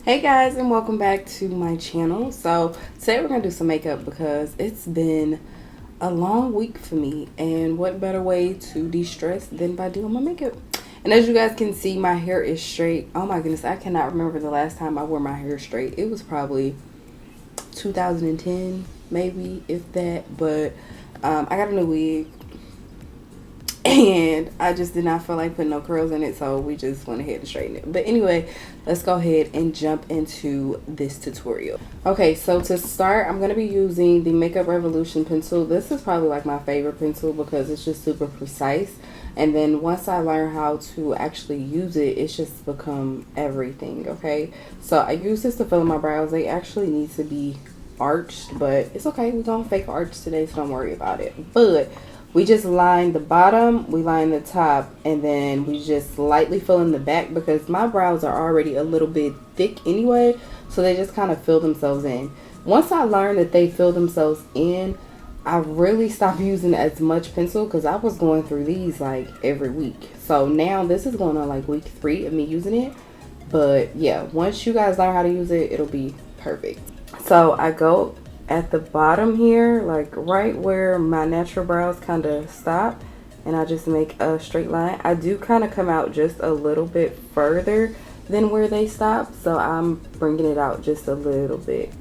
Hey guys, and welcome back to my channel. So today we're gonna do some makeup because it's been a long week for me, and what better way to de-stress than by doing my makeup. And as you guys can see, my hair is straight. Oh my goodness, I cannot remember the last time I wore my hair straight. It was probably 2010 maybe, if that. But I got a new wig and I just did not feel like putting no curls in it, so we just went ahead and straightened it. But anyway, let's go ahead and jump into this tutorial. Okay, so to start, I'm going to be using the Makeup Revolution pencil. This is probably like my favorite pencil because it's just super precise, and then once I learn how to actually use it, it's just become everything. Okay, so I use this to fill in my brows. They actually need to be arched, but it's okay, we're gonna fake arch today, so don't worry about it. But we just line the bottom, we line the top, and then we just lightly fill in the back because my brows are already a little bit thick anyway, so they just kind of fill themselves in. Once I learned that they fill themselves in, I really stopped using as much pencil because I was going through these like every week. So now this is going on like week 3 of me using it. But yeah, once you guys learn how to use it, it'll be perfect. So I go at the bottom here, like right where my natural brows kind of stop, and I just make a straight line. I do kind of come out just a little bit further than where they stop, so I'm bringing it out just a little bit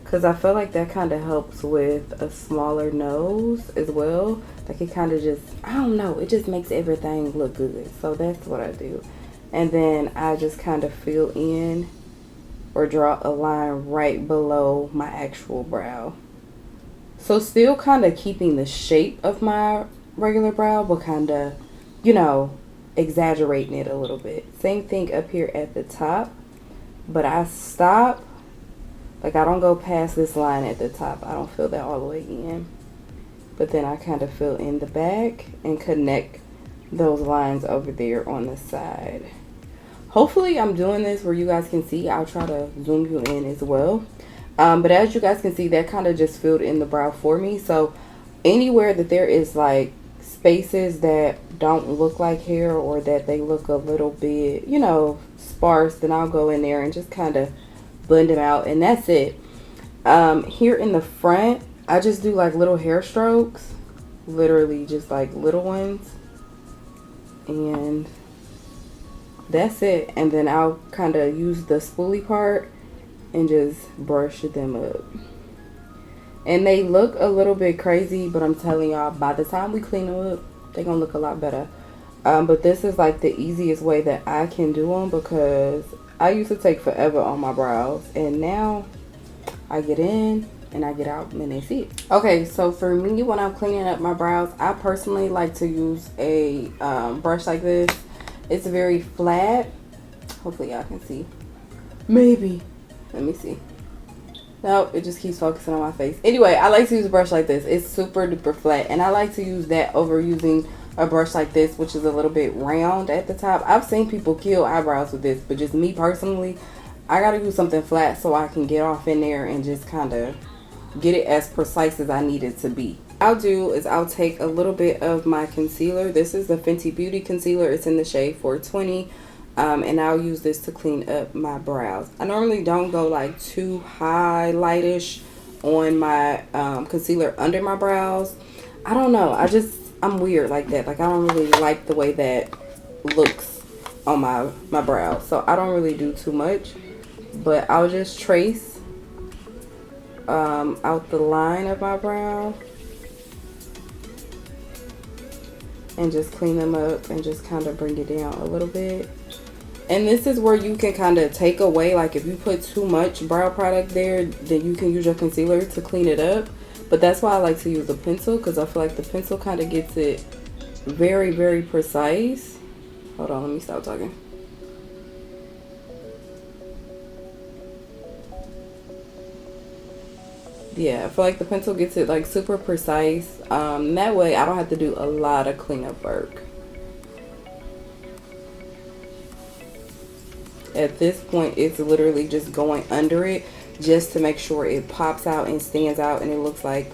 because I feel like that kind of helps with a smaller nose as well. Like it kind of just, I don't know, it just makes everything look good. So that's what I do. And then I just kind of fill in or draw a line right below my actual brow. So still kind of keeping the shape of my regular brow, but kind of, you know, exaggerating it a little bit. Same thing up here at the top, but I stop. Like I don't go past this line at the top. I don't fill that all the way in. But then I kind of fill in the back and connect those lines over there on the side. Hopefully I'm doing this where you guys can see. I'll try to zoom you in as well. But as you guys can see, that kind of just filled in the brow for me. So anywhere that there is like spaces that don't look like hair or that they look a little bit, you know, sparse, then I'll go in there and just kind of blend them out. And that's it. Here in the front, I just do like little hair strokes. Literally just like little ones. And that's it. And then I'll kind of use the spoolie part and just brush them up. And they look a little bit crazy, but I'm telling y'all, by the time we clean them up, they're gonna look a lot better. But this is like the easiest way that I can do them because I used to take forever on my brows, and now I get in and I get out and they see it. Okay, so for me, when I'm cleaning up my brows, I personally like to use a brush like this. It's very flat. Hopefully y'all can see. Maybe. Let me see. Nope, it just keeps focusing on my face. Anyway, I like to use a brush like this. It's super duper flat. And I like to use that over using a brush like this, which is a little bit round at the top. I've seen people kill eyebrows with this, but just me personally, I gotta use something flat so I can get off in there and just kind of get it as precise as I need it to be. I'll do is I'll take a little bit of my concealer. This is the Fenty Beauty concealer. It's in the shade 420, and I'll use this to clean up my brows. I normally don't go like too highlightish on my concealer under my brows. I don't know, I'm weird like that. Like I don't really like the way that looks on my brows, so I don't really do too much, but I'll just trace out the line of my brow and just clean them up and just kind of bring it down a little bit. And this is where you can kind of take away, like if you put too much brow product there, then you can use your concealer to clean it up. But that's why I like to use the pencil, because I feel like the pencil kind of gets it very, very precise. Hold on, let me stop talking. Yeah, I feel like the pencil gets it like super precise. That way I don't have to do a lot of cleanup work. At this point, it's literally just going under it just to make sure it pops out and stands out and it looks like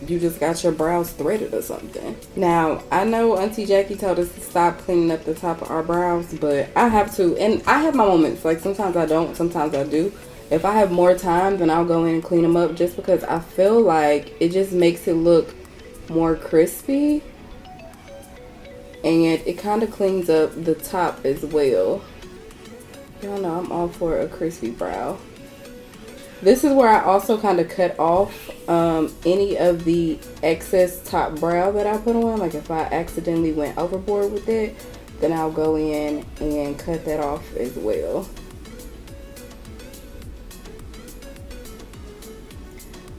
you just got your brows threaded or something. Now, I know Auntie Jackie told us to stop cleaning up the top of our brows, but I have to. And I have my moments. Like, sometimes I don't, sometimes I do. If I have more time, then I'll go in and clean them up, just because I feel like it just makes it look more crispy. And it kind of cleans up the top as well. Y'all know I'm all for a crispy brow. This is where I also kind of cut off any of the excess top brow that I put on. Like if I accidentally went overboard with it, then I'll go in and cut that off as well.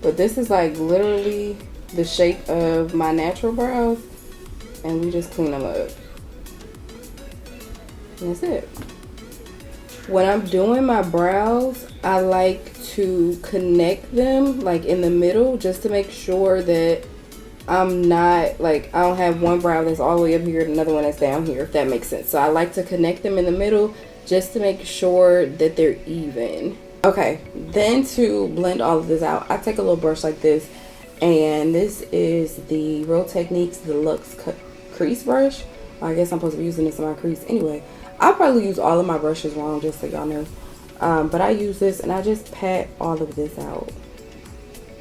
But this is like literally the shape of my natural brows, and we just clean them up. And that's it. When I'm doing my brows, I like to connect them like in the middle, just to make sure that I'm not like, I don't have one brow that's all the way up here and another one that's down here, if that makes sense. So I like to connect them in the middle just to make sure that they're even. Okay, then to blend all of this out, I take a little brush like this, and this is the Real Techniques Deluxe Crease Brush. I guess I'm supposed to be using this in my crease anyway. I'll probably use all of my brushes wrong, just so y'all know. But I use this and I just pat all of this out.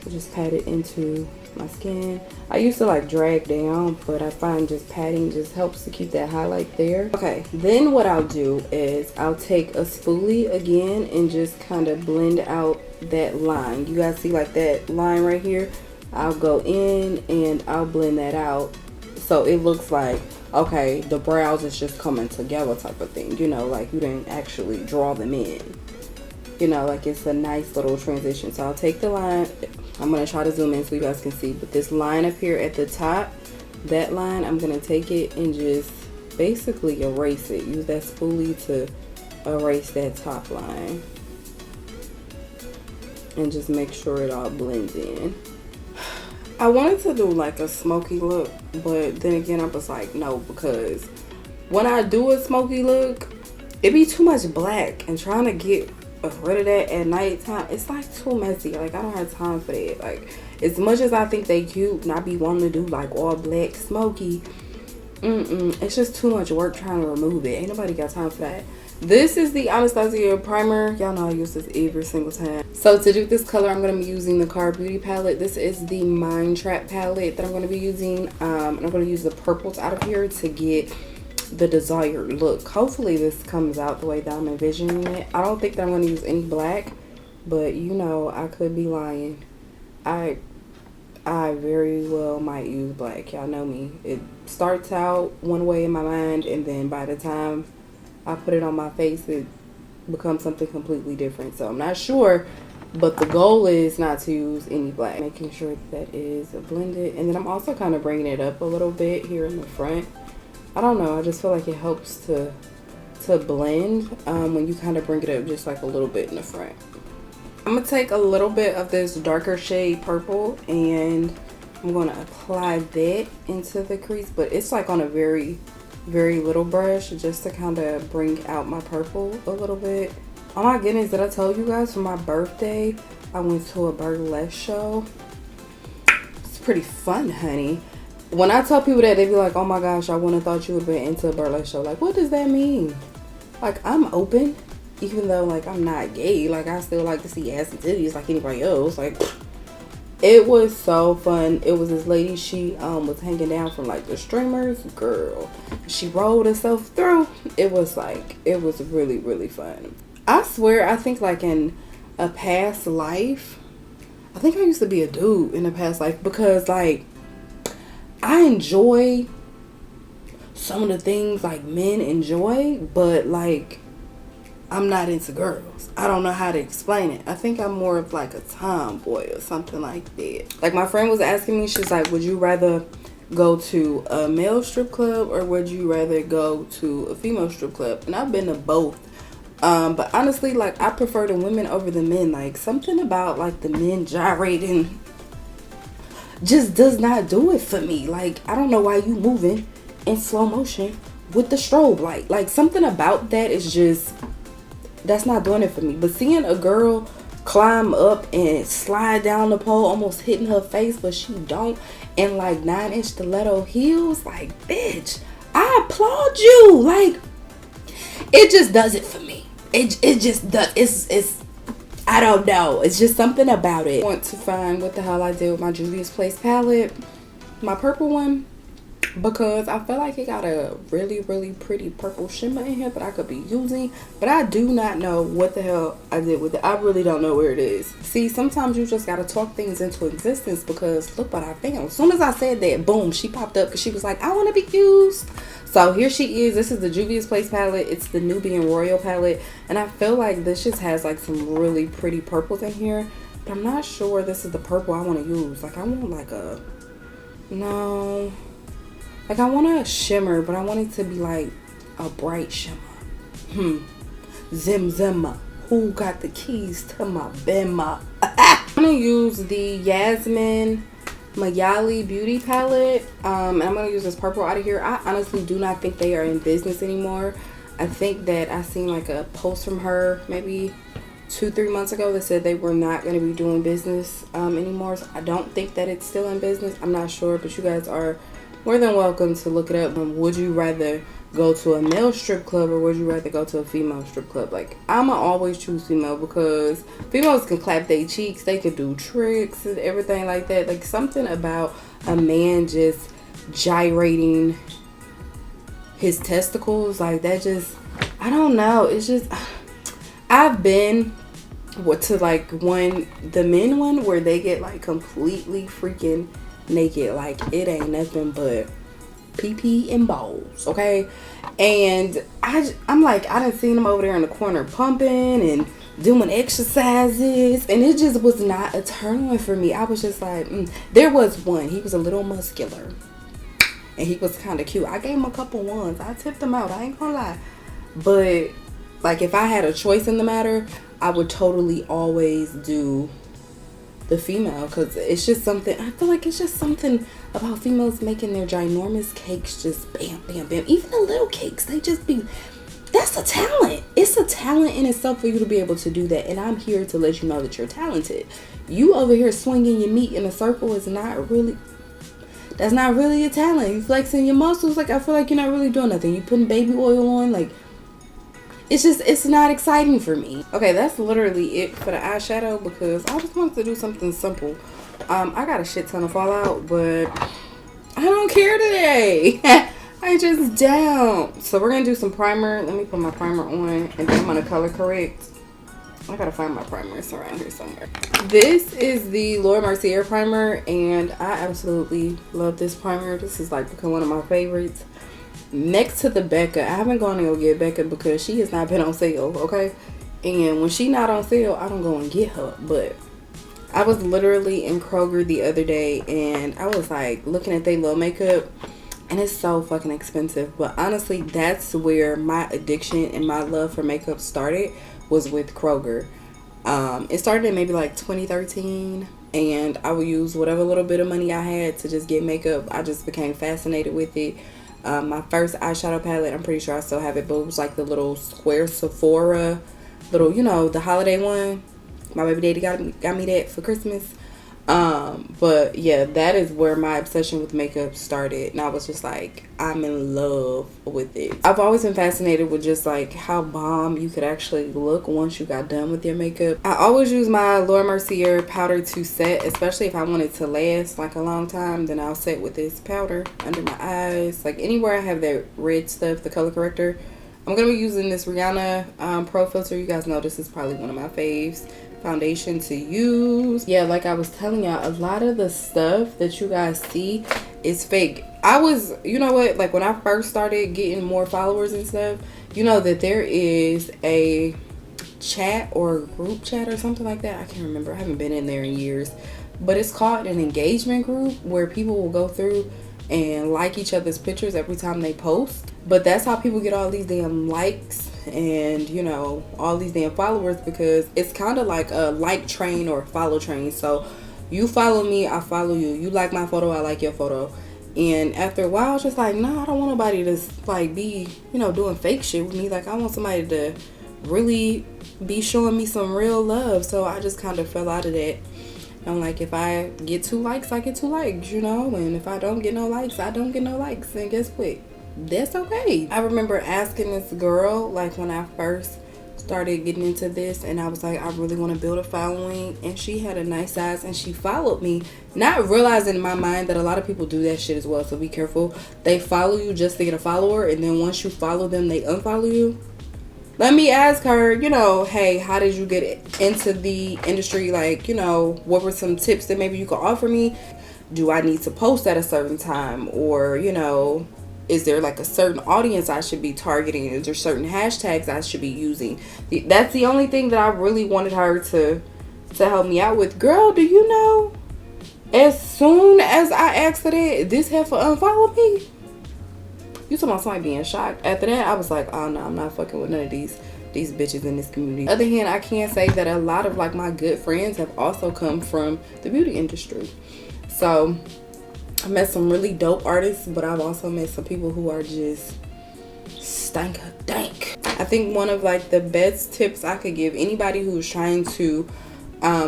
I just pat it into my skin. I used to like drag down, but I find just patting just helps to keep that highlight there. Okay, then what I'll do is I'll take a spoolie again and just kind of blend out that line. You guys see like that line right here? I'll go in and I'll blend that out so it looks like, okay, the brows is just coming together type of thing, you know, like you didn't actually draw them in, you know, like it's a nice little transition. So I'll take the line, I'm going to try to zoom in so you guys can see, but this line up here at the top, that line, I'm going to take it and just basically erase it. Use that spoolie to erase that top line and just make sure it all blends in. I wanted to do like a smoky look, but then again I was like no, because when I do a smoky look, it be too much black, and trying to get rid of that at nighttime, it's like too messy. Like I don't have time for that. Like as much as I think they cute and I be wanting to do like all black smoky, it's just too much work trying to remove it. Ain't nobody got time for that. This is the Anastasia Primer. Y'all know I use this every single time. So to do this color, I'm going to be using the Car Beauty palette. This is the Mind Trap palette that I'm going to be using. And I'm going to use the purples out of here to get the desired look. Hopefully this comes out the way that I'm envisioning it. I don't think that I'm going to use any black, but you know, I could be lying. I very well might use black. Y'all know me. It starts out one way in my mind, and then by the time I put it on my face, it becomes something completely different. So I'm not sure, but the goal is not to use any black. Making sure that is blended, and then I'm also kind of bringing it up a little bit here in the front. I don't know, I just feel like it helps to blend when you kind of bring it up just like a little bit in the front. I'm gonna take a little bit of this darker shade purple and I'm gonna apply that into the crease, but it's like on a very little brush, just to kind of bring out my purple a little bit. Oh my goodness, did I tell you guys for my birthday I went to a burlesque show? It's pretty fun, honey. When I tell people that, they be like, oh my gosh, I wouldn't have thought you would have been into a burlesque show. Like, what does that mean? Like, I'm open, even though like I'm not gay. Like, I still like to see ass and titties like anybody else. Like, it was so fun. It was this lady, she was hanging down from like the streamers. Girl, she rolled herself through. It was really fun. I swear, I think like in a past life, I think I used to be a dude in a past life, because like I enjoy some of the things like men enjoy, but like I'm not into girls. I don't know how to explain it. I think I'm more of like a tomboy or something like that. Like my friend was asking me, she's like, would you rather go to a male strip club or would you rather go to a female strip club? And I've been to both. But honestly, like I prefer the women over the men. Like something about like the men gyrating just does not do it for me. Like I don't know why you moving in slow motion with the strobe light. Like something about that is just, that's not doing it for me. But seeing a girl climb up and slide down the pole, almost hitting her face, but she don't. And like 9-inch stiletto heels, like, bitch, I applaud you. Like, it just does it for me. It just does. It's I don't know. It's just something about it. I want to find what the hell I did with my Juvia's Place palette, my purple one, because I feel like it got a really, really pretty purple shimmer in here that I could be using, but I do not know what the hell I did with it. I really don't know where it is. See, sometimes you just gotta talk things into existence, because look what I found. As soon as I said that, boom, she popped up because she was like, I want to be used. So here she is. This is the Juvia's Place palette. It's the Nubian Royal palette, and I feel like this just has like some really pretty purples in here, but I'm not sure this is the purple I want to use. Like, I want like a, no, like I want a shimmer, but I want it to be like a bright shimmer. Zim, who got the keys to my bema? I'm gonna use the Yasmin Mayali Beauty palette, and I'm gonna use this purple out of here. I honestly do not think they are in business anymore. I think that I seen like a post from her maybe 2-3 months ago that said they were not going to be doing business anymore. So I don't think that it's still in business. I'm not sure, but you guys are more than welcome to look it up. Would you rather go to a male strip club, or would you rather go to a female strip club? Like, I'ma always choose female, because females can clap their cheeks, they can do tricks and everything like that. Like, something about a man just gyrating his testicles, like that, just, I don't know, it's just, I've been to like the men one where they get like completely freaking naked, like it ain't nothing but pee and balls, okay? And I'm like, I done seen him over there in the corner pumping and doing exercises, and it just was not a turn on for me. I was just like, There was one, he was a little muscular and he was kind of cute. I gave him a couple ones, I tipped him out, I ain't gonna lie. But like, if I had a choice in the matter, I would totally always do the female, because it's just something, I feel like it's just something about females making their ginormous cakes just bam, bam, bam. Even the little cakes, they just be, that's a talent. It's a talent in itself for you to be able to do that. And I'm here to let you know that you're talented. You over here swinging your meat in a circle is not really, that's not really a talent. You flexing your muscles, like, I feel like you're not really doing nothing. You putting baby oil on, like, it's just, it's not exciting for me. Okay, that's literally it for the eyeshadow, because I just wanted to do something simple. I got a shit ton of fallout, but I don't care today. I just don't. So we're gonna do some primer. Let me put my primer on, and then I'm gonna color correct. I gotta find my primer. It's around here somewhere. This is the 𝔼𝕪𝕖𝕤 primer, and I absolutely love this primer. This is like become one of my favorites. Next to the Becca, I haven't gone to go get Becca because she has not been on sale, okay? And when she not on sale, I don't go and get her. But I was literally in Kroger the other day, and I was like looking at their little makeup, and it's so fucking expensive. But honestly, that's where my addiction and my love for makeup started, was with Kroger. It started in maybe like 2013, and I would use whatever little bit of money I had to just get makeup. I just became fascinated with it. My first eyeshadow palette, I'm pretty sure I still have it, but it was like the little square Sephora, little, you know, the holiday one. My baby daddy got me that for Christmas. But yeah, that is where my obsession with makeup started, and I was just like, I'm in love with it. I've always been fascinated with just like how bomb you could actually look once you got done with your makeup. I always use my 𝔼𝕪𝕖𝕤 powder to set, especially if I want it to last like a long time. Then I'll set with this powder under my eyes, like anywhere I have that red stuff, the color corrector. I'm gonna be using this Rihanna Pro Filter. You guys know this is probably one of my faves foundation to use. Yeah, like I was telling y'all, a lot of the stuff that you guys see is fake. I was, you know what, like when I first started getting more followers and stuff, you know that there is a chat or group chat or something like that. I can't remember, I haven't been in there in years, but it's called an engagement group, where people will go through and like each other's pictures every time they post. But that's how people get all these damn likes and, you know, all these damn followers, because it's kind of like a like train or follow train. So you follow me, I follow you. You like my photo, I like your photo. And after a while, I was just like, nah, I don't want nobody to like be, you know, doing fake shit with me. Like, I want somebody to really be showing me some real love. So I just kind of fell out of that. I'm like, if I get 2 likes, I get 2 likes, you know, and if I don't get no likes, I don't get no likes. And guess what? That's okay. I remember asking this girl, like, when I first started getting into this, and I was like, I really want to build a following, and she had a nice size, and she followed me, not realizing in my mind that a lot of people do that shit as well. So be careful. They follow you just to get a follower, and then once you follow them, they unfollow you. Let me ask her, you know, hey, how did you get into the industry? Like, you know, what were some tips that maybe you could offer me? Do I need to post at a certain time? Or, you know, is there like a certain audience I should be targeting? Is there certain hashtags I should be using? That's the only thing that I really wanted her to help me out with. Girl, do you know, as soon as I asked her that, this heifer unfollowed me. You talking about somebody being shocked. After that, I was like, oh no, I'm not fucking with none of these bitches in this community. On the other hand, I can say that a lot of like my good friends have also come from the beauty industry. So I met some really dope artists, but I've also met some people who are just stank dank. I think one of like the best tips I could give anybody who's trying to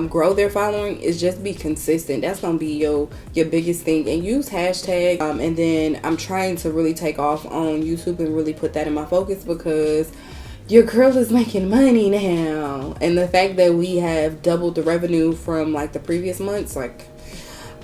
grow their following is just be consistent. That's gonna be your biggest thing, and use hashtag. And then I'm trying to really take off on YouTube and really put that in my focus, because your girl is making money now, and the fact that we have doubled the revenue from like the previous months, like,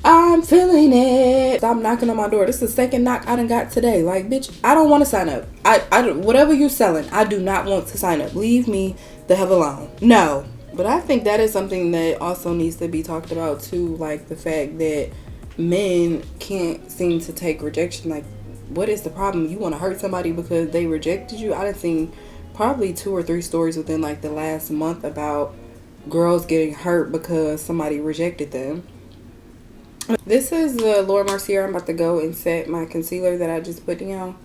I'm feeling it. Stop knocking on my door. This is the second knock I done got today. Like, bitch, I don't want to sign up. I whatever you're selling, I do not want to sign up. Leave me the hell alone. No. But I think that is something that also needs to be talked about too. Like the fact that men can't seem to take rejection. Like, what is the problem? You want to hurt somebody because they rejected you? I done seen probably 2 or 3 stories within like the last month about girls getting hurt because somebody rejected them. This is the 𝔼𝕪𝕖𝕤. I'm about to go and set my concealer that I just put down.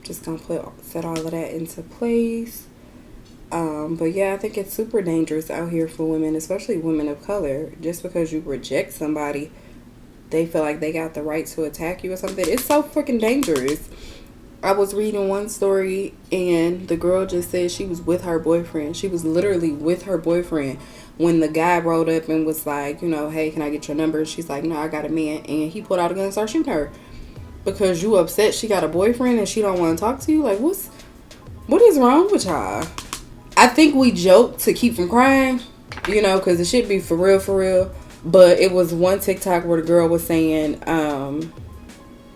Just gonna set all of that into place. But yeah, I think it's super dangerous out here for women, especially women of color. Just because you reject somebody, they feel like they got the right to attack you or something. It's so freaking dangerous. I was reading one story, and the girl just said she was with her boyfriend. She was literally with her boyfriend when the guy rolled up and was like, you know, hey, can I get your number? And she's like, no, I got a man. And he pulled out a gun and started shooting her because you upset she got a boyfriend and she don't want to talk to you. Like, what is wrong with y'all? I think we joke to keep from crying, you know, because it should be for real, for real. But it was one TikTok where the girl was saying,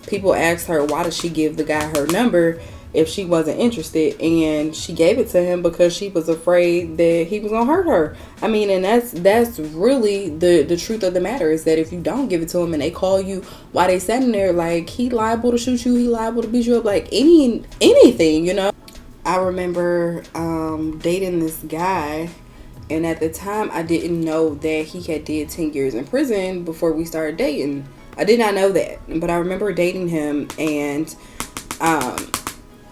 people asked her, why did she give the guy her number if she wasn't interested? And she gave it to him because she was afraid that he was going to hurt her. I mean, and that's really the truth of the matter, is that if you don't give it to him and they call you while they standing there, like, he liable to shoot you, he liable to beat you up, like anything, you know. I remember dating this guy, and at the time I didn't know that he had did 10 years in prison before we started dating. I did not know that, but I remember dating him, and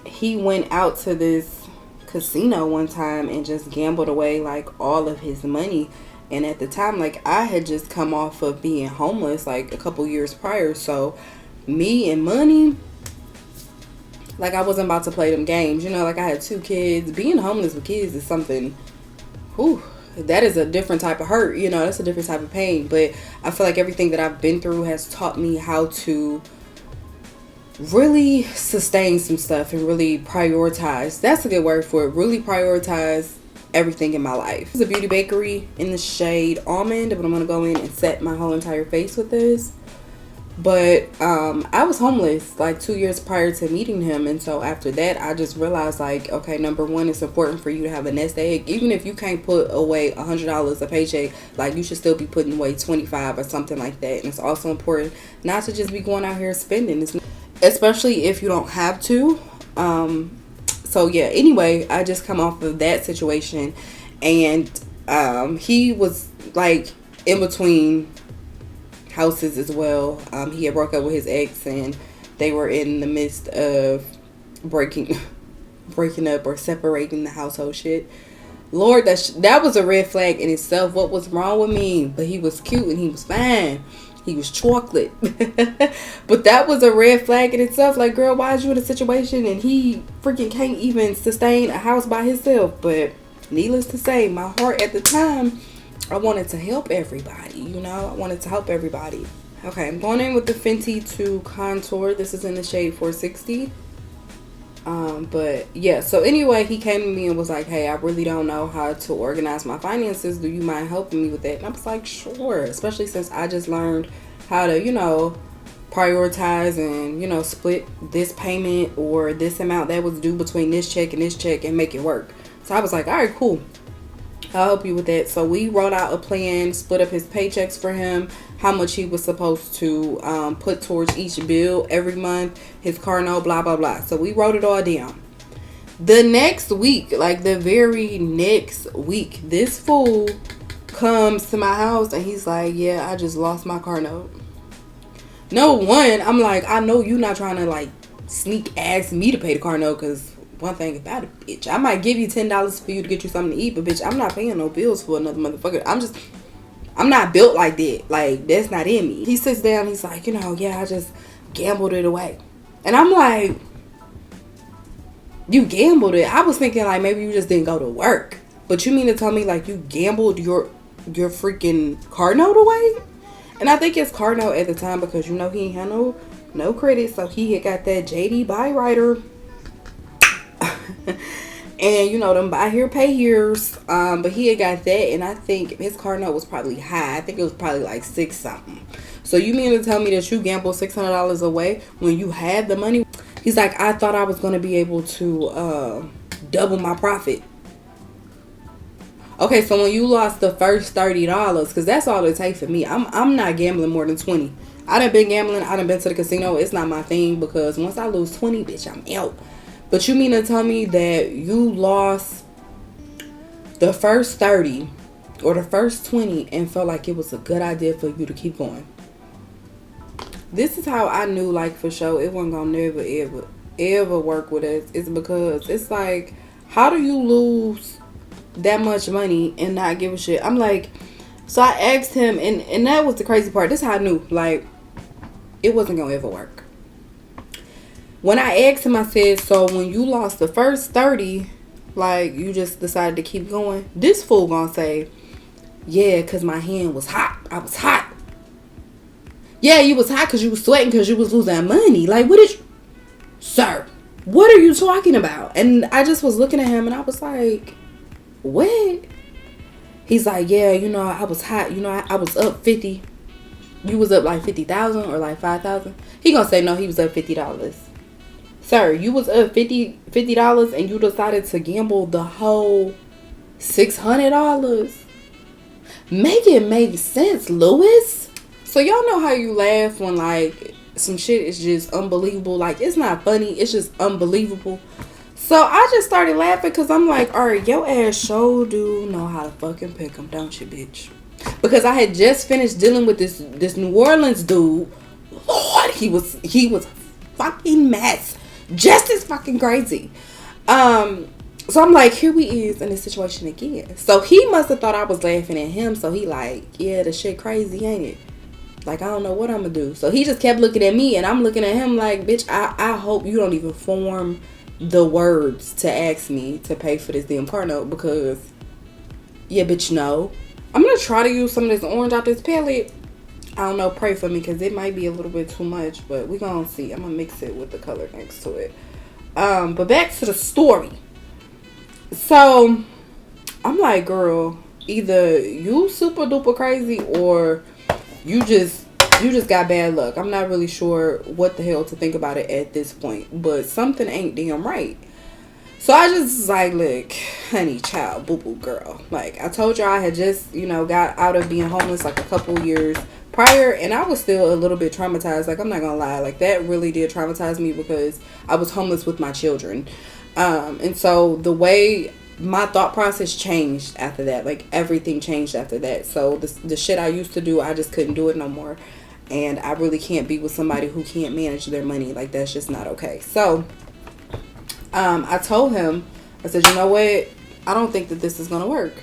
he went out to this casino one time and just gambled away like all of his money. And at the time, like, I had just come off of being homeless like a couple years prior, so me and money, like, I wasn't about to play them games, you know. Like, I had 2 kids. Being homeless with kids is something, whew, that is a different type of hurt, you know. That's a different type of pain. But I feel like everything that I've been through has taught me how to really sustain some stuff and really prioritize. That's a good word for it. Really prioritize everything in my life. This is a beauty bakery in the shade Almond, but I'm going to go in and set my whole entire face with this. But I was homeless like 2 years prior to meeting him, and so after that I just realized, like, okay, number one, it's important for you to have a nest egg. Even if you can't put away $100 a paycheck, like, you should still be putting away 25 or something like that. And it's also important not to just be going out here spending, especially if you don't have to. So yeah, anyway, I just come off of that situation, and he was like in between houses as well. He had broke up with his ex, and they were in the midst of breaking up or separating the household shit. Lord, that was a red flag in itself. What was wrong with me? But he was cute and he was fine. He was chocolate. But that was a red flag in itself. Like, girl, why is you in a situation and he freaking can't even sustain a house by himself? But needless to say, my heart at the time, I wanted to help everybody, you know? I wanted to help everybody. Okay, I'm going in with the Fenty to contour. This is in the shade 460. But yeah, so anyway, he came to me and was like, hey, I really don't know how to organize my finances. Do you mind helping me with that? And I was like, sure. Especially since I just learned how to, you know, prioritize and, you know, split this payment or this amount that was due between this check and make it work. So I was like, all right, cool. I'll help you with that. So we wrote out a plan, split up his paychecks for him, how much he was supposed to put towards each bill every month, his car note, blah, blah, blah. So we wrote it all down. The next week, like the very next week, this fool comes to my house and he's like, yeah, I just lost my car note. No, one, I'm like, I know you not trying to like sneak ask me to pay the car note, because one thing about it, bitch, I might give you $10 for you to get you something to eat, but bitch, I'm not paying no bills for another motherfucker. I'm not built like that. Like, that's not in me. He sits down, he's like, you know, yeah, I just gambled it away. And I'm like, you gambled it? I was thinking like maybe you just didn't go to work. But you mean to tell me like you gambled your freaking car note away? And I think it's car note at the time because, you know, he ain't had no credit, so he had got that JD buy writer. And you know, them buy here pay here's, but he had got that, and I think his car note was probably high. I think it was probably like 6 something. So you mean to tell me that you gambled $600 away when you had the money? He's like, I thought I was going to be able to double my profit. Okay, so when you lost the first $30, because that's all it takes for me. I'm not gambling more than 20. I done been gambling. I done been to the casino. It's not my thing, because once I lose 20, bitch, I'm out. But you mean to tell me that you lost the first 30 or the first 20 and felt like it was a good idea for you to keep going? This is how I knew, like, for sure, it wasn't gonna never, ever work with us. It's because it's like, how do you lose that much money and not give a shit? I'm like, so I asked him, and that was the crazy part. This is how I knew, like, it wasn't gonna ever work. When I asked him, I said, so when you lost the first 30, like, you just decided to keep going? This fool gonna say, yeah, because my hand was hot. I was hot. Yeah, you was hot because you was sweating because you was losing money. Like, what did you... Sir, what are you talking about? And I just was looking at him and I was like, what? He's like, yeah, you know, I was hot. You know, I was up 50. You was up like 50,000 or like 5,000. He gonna say, no, he was up $50. Sir, you was up $50 and you decided to gamble the whole $600. Make it make sense, Lewis. So y'all know how you laugh when like some shit is just unbelievable. Like, it's not funny, it's just unbelievable. So I just started laughing because I'm like, all right, your ass sure do know how to fucking pick them, don't you, bitch? Because I had just finished dealing with this New Orleans dude. Lord, he was a fucking mess. Just as fucking crazy. So I'm like, here we is in this situation again. So he must have thought I was laughing at him. So he like, yeah, the shit crazy, ain't it? Like, I don't know what I'm gonna do. So he just kept looking at me and I'm looking at him like, bitch, I hope you don't even form the words to ask me to pay for this damn car note, because yeah, bitch, no. I'm gonna try to use some of this orange out this palette. I don't know, pray for me, because it might be a little bit too much, but we're gonna see. I'm gonna mix it with the color next to it. But back to the story. So I'm like, girl, either you super duper crazy or you just got bad luck. I'm not really sure what the hell to think about it at this point, but something ain't damn right. So I just was like, look, honey, child, boo-boo girl. Like, I told you I had just, you know, got out of being homeless like a couple years prior, and I was still a little bit traumatized. Like, I'm not gonna lie, like, that really did traumatize me because I was homeless with my children. And so the way my thought process changed after that, like, everything changed after that. So the shit I used to do, I just couldn't do it no more. And I really can't be with somebody who can't manage their money. Like, that's just not okay. So I told him, I said, you know what? I don't think that this is gonna work.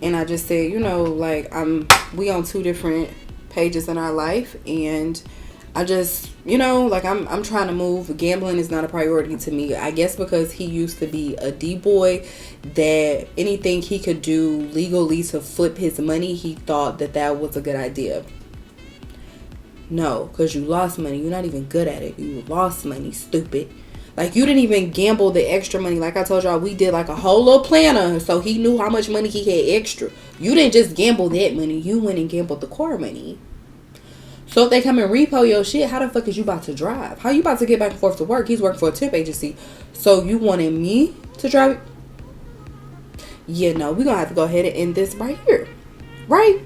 And I just said, you know, like, we on two different pages in our life, and I just, you know, like I'm trying to move. Gambling is not a priority to me. I guess because he used to be a D-boy, that anything he could do legally to flip his money, he thought that that was a good idea. No, because you lost money. You're not even good at it. You lost money, stupid. Like, you didn't even gamble the extra money. Like I told y'all, we did like a whole little planner, so he knew how much money he had extra. You didn't just gamble that money. You went and gambled the car money. So if they come and repo your shit, how the fuck is you about to drive? How you about to get back and forth to work? He's working for a temp agency. So you wanted me to drive? Yeah, no, we're going to have to go ahead and end this right here. Right?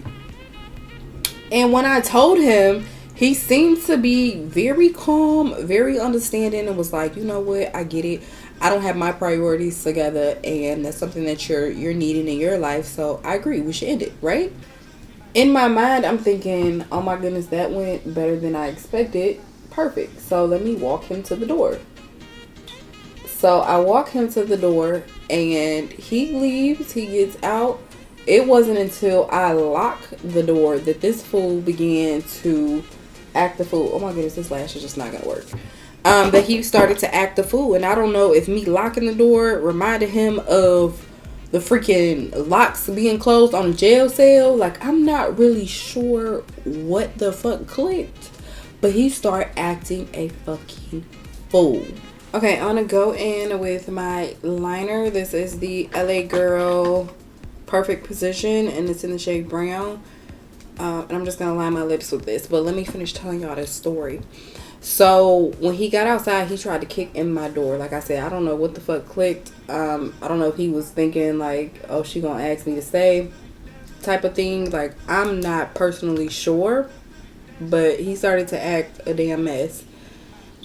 And when I told him, he seemed to be very calm, very understanding, and was like, you know what? I get it. I don't have my priorities together, and that's something that you're needing in your life. So I agree. We should end it, right? In my mind, I'm thinking, oh my goodness, that went better than I expected. Perfect. So let me walk him to the door. So I walk him to the door, and he leaves. He gets out. It wasn't until I locked the door that this fool began to act the fool. Oh my goodness, this lash is just not gonna work. That he started to act the fool. And I don't know if me locking the door reminded him of the freaking locks being closed on a jail cell. Like, I'm not really sure what the fuck clicked, but he started acting a fucking fool. Okay, I'm gonna go in with my liner. This is the LA Girl Perfect Position, and it's in the shade brown. And I'm just gonna line my lips with this, but let me finish telling y'all this story. So when he got outside, he tried to kick in my door. Like I said, I don't know what the fuck clicked. I don't know if he was thinking like, oh, she gonna ask me to stay type of thing. Like, I'm not personally sure, but he started to act a damn mess.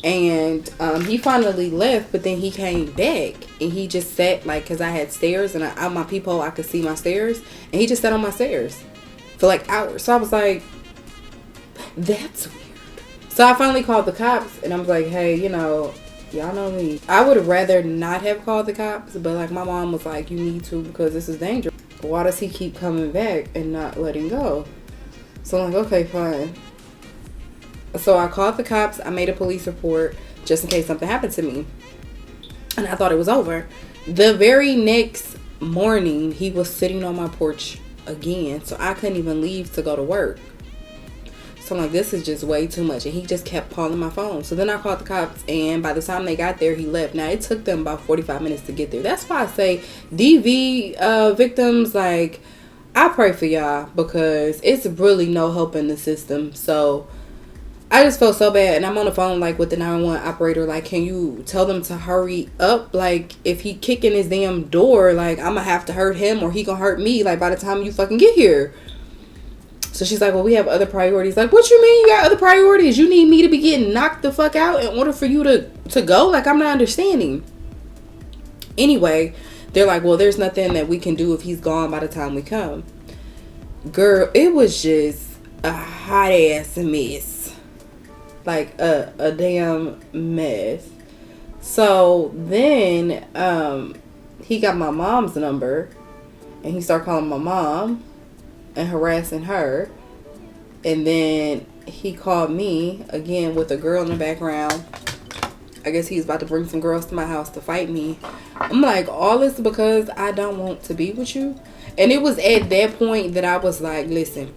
And he finally left, but then he came back and he just sat, like, because I had stairs and out my peephole I could see my stairs, and he just sat on my stairs for like hours. So I was like, that's weird. So I finally called the cops, and I was like, hey, you know, y'all know me. I would have rather not have called the cops, but like my mom was like, you need to, because this is dangerous. Why does he keep coming back and not letting go? So I'm like, okay, fine. So I called the cops. I made a police report just in case something happened to me. And I thought it was over. The very next morning, he was sitting on my porch again. So I couldn't even leave to go to work. So I'm like, this is just way too much. And he just kept calling my phone. So then I called the cops, and by the time they got there, he left. Now, it took them about 45 minutes to get there. That's why I say DV victims, like, I pray for y'all, because it's really no help in the system. So I just felt so bad. And I'm on the phone, like, with the 911 operator. Like, can you tell them to hurry up? Like, if he kicking his damn door, like, I'm gonna have to hurt him, or he gonna hurt me, like, by the time you fucking get here. So she's like, well, we have other priorities. Like, what you mean you got other priorities? You need me to be getting knocked the fuck out in order for you to go? Like, I'm not understanding. Anyway, they're like, well, there's nothing that we can do if he's gone by the time we come. Girl, it was just a hot ass mess. Like a damn mess. So then he got my mom's number, and he started calling my mom and harassing her. And then he called me again with a girl in the background. I guess he's about to bring some girls to my house to fight me. I'm like, all this because I don't want to be with you. And it was at that point that I was like, listen,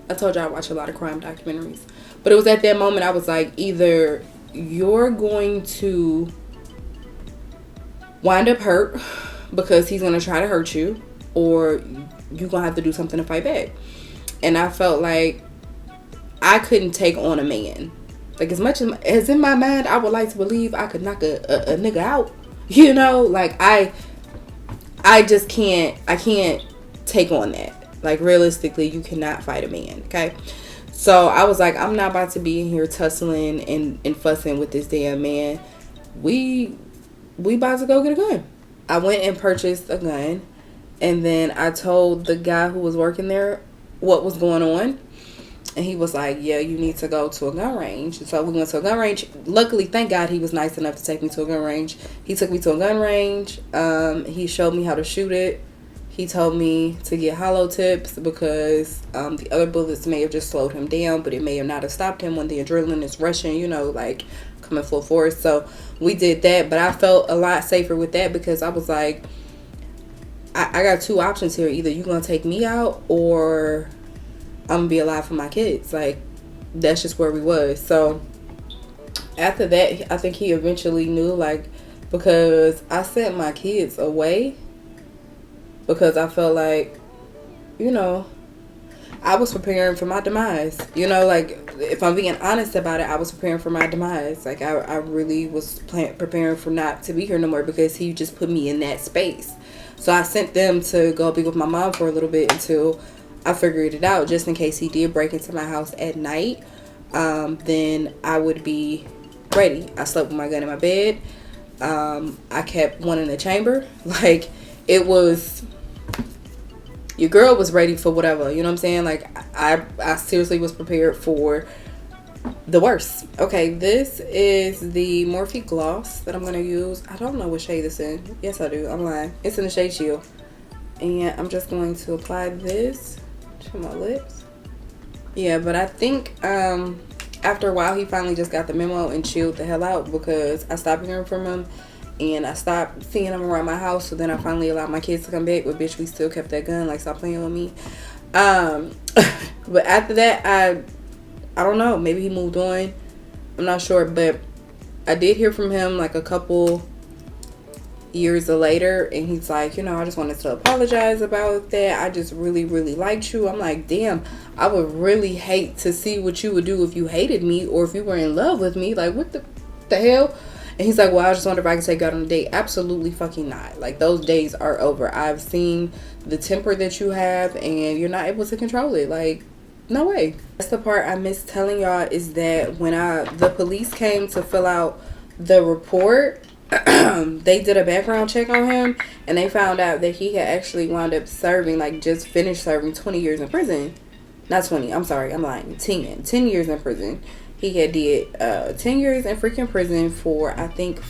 I told you I watch a lot of crime documentaries, but it was at that moment I was like, either you're going to wind up hurt because he's going to try to hurt you, or you're going to have to do something to fight back. And I felt like I couldn't take on a man. Like, as much as in my mind I would like to believe I could knock a nigga out, you know, like I just can't, I can't take on that. Like, realistically, you cannot fight a man, okay? So I was like, I'm not about to be in here tussling and fussing with this damn man. We about to go get a gun. I went and purchased a gun, and then I told the guy who was working there what was going on. And he was like, yeah, you need to go to a gun range. And so we went to a gun range. Luckily, thank God, he was nice enough to take me to a gun range. He took me to a gun range. He showed me how to shoot it. He told me to get hollow tips because the other bullets may have just slowed him down, but it may have not have stopped him when the adrenaline is rushing, you know, like coming full force. So we did that, but I felt a lot safer with that because I was like, I got two options here. Either you gonna take me out or I'm gonna be alive for my kids. Like, that's just where we was. So after that, I think he eventually knew, like, because I sent my kids away because I felt like, you know, I was preparing for my demise. You know, like, if I'm being honest about it, I was preparing for my demise. Like, I really was preparing for not to be here no more because he just put me in that space. So I sent them to go be with my mom for a little bit until I figured it out, just in case he did break into my house at night. Then I would be ready. I slept with my gun in my bed. I kept one in the chamber. Like, it was, your girl was ready for whatever, you know what I'm saying? Like, I seriously was prepared for the worst. Okay, this is the Morphe Gloss that I'm going to use. I don't know what shade it's in. Yes, I do. I'm lying. It's in the shade Shield. And I'm just going to apply this to my lips. Yeah, but I think after a while he finally just got the memo and chilled the hell out because I stopped hearing from him and I stopped seeing him around my house. So then I finally allowed my kids to come back, but bitch, we still kept that gun. Like, stop playing with me. But after that, I don't know, maybe he moved on, I'm not sure, but I did hear from him like a couple years later, and he's like, you know, I just wanted to apologize about that. I just really liked you. I'm like, damn, I would really hate to see what you would do if you hated me or if you were in love with me. Like, what the hell? And he's like, well, I just wonder if I can take you out on a date. Absolutely fucking not. Like, those days are over. I've seen the temper that you have and you're not able to control it. Like, no way. That's the part I miss telling y'all, is that when the police came to fill out the report, they did a background check on him and they found out that he had actually wound up serving, like, just finished serving 20 years in prison. Not 20, I'm sorry, I'm lying. 10 years in prison. He had did 10 years in freaking prison for, I think,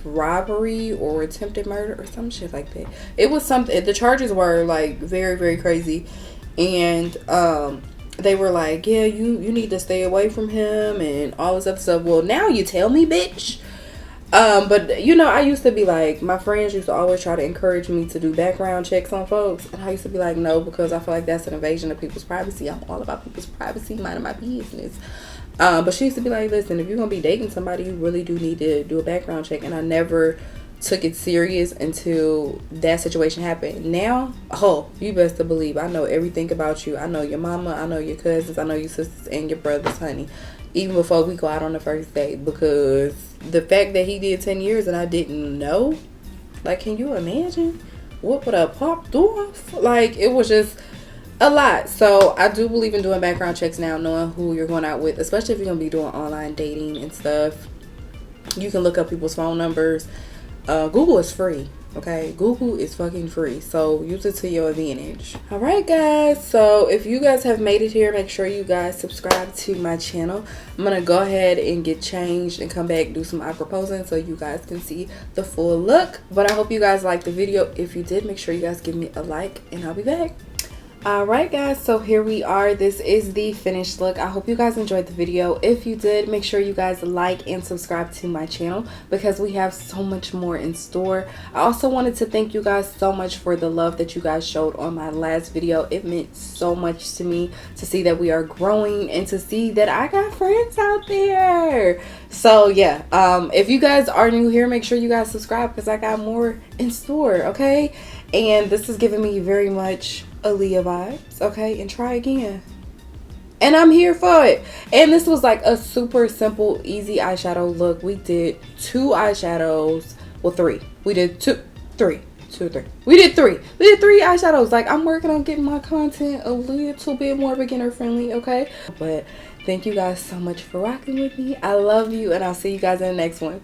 robbery or attempted murder or some shit like that. It was something, the charges were like very crazy. And they were like, yeah, you need to stay away from him and all this other stuff. Well, now you tell me, bitch. But you know, I used to be like, my friends used to always try to encourage me to do background checks on folks, and I used to be like, no, because I feel like that's an invasion of people's privacy. I'm all about people's privacy, minding my business. But she used to be like, listen, if you're gonna be dating somebody, you really do need to do a background check. And I never took it serious until that situation happened. Now, oh, you best to believe I know everything about you. I know your mama, I know your cousins, I know your sisters and your brothers, honey, even before we go out on the first date. Because the fact that he did 10 years and I didn't know, like, can you imagine what would have popped off? Like, it was just a lot. So I do believe in doing background checks now, knowing who you're going out with, especially if you're gonna be doing online dating and stuff. You can look up people's phone numbers. Google is free. Okay, Google is fucking free, so use it to your advantage. All right, guys, so if you guys have made it here, make sure you guys subscribe to my channel. I'm gonna go ahead and get changed and come back, do some eye proposing so you guys can see the full look. But I hope you guys liked the video. If you did, make sure you guys give me a like and I'll be back. Alright guys, so here we are. This is the finished look. I hope you guys enjoyed the video. If you did, make sure you guys like and subscribe to my channel because we have so much more in store. I also wanted to thank you guys so much for the love that you guys showed on my last video. It meant so much to me to see that we are growing and to see that I got friends out there. So yeah, if you guys are new here, make sure you guys subscribe because I got more in store, okay? And this is giving me very much 𝔼𝕼 vibes, okay? And try again. And I'm here for it. And this was like a super simple, easy eyeshadow look. We did 2 eyeshadows. Well, 3. We did 2, 3. 2, 3. We did 3. We did 3 eyeshadows. Like, I'm working on getting my content a little bit more beginner friendly, okay? But thank you guys so much for rocking with me. I love you, and I'll see you guys in the next one.